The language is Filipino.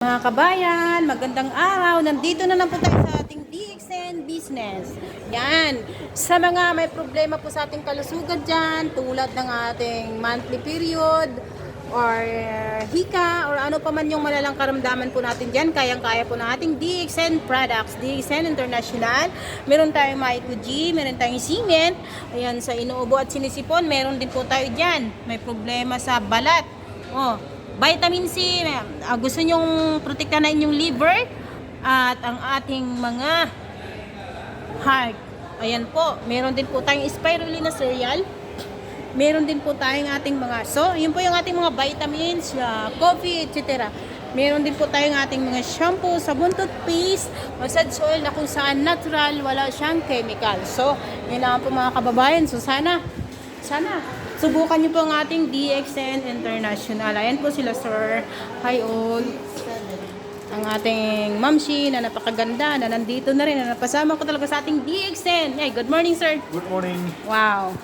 Mga kabayan, magandang araw. Nandito na lang po tayo sa ating DXN Business. Yan. Sa mga may problema po sa ating kalusugan dyan, tulad ng ating monthly period, or hika, or ano pa man yung malalang karamdaman po natin dyan, kayang-kaya po ng ating DXN products, DXN International. Meron tayong Maikuji, meron tayong cement, ayan, sa inuubo at sinisipon, meron din po tayo dyan. May problema sa balat. Vitamin C, gusto nyong protektahan na inyong liver at ang ating mga heart. Ayan po, meron din po tayong spirulina cereal. Meron din po tayong ating mga, so yun po yung ating mga vitamins, coffee, etc. Meron din po tayong ating mga shampoo, sabon, toothpaste, massage oil na kung saan natural, wala siyang chemical. So, yun lang po mga kababayan. So, sana subukan niyo po ang ating DXN International. Ayan po sila, sir. Hi all. Ang ating mamshi na napakaganda, na nandito na rin, na napasama ko talaga sa ating DXN. Hey, good morning, sir. Good morning. Wow.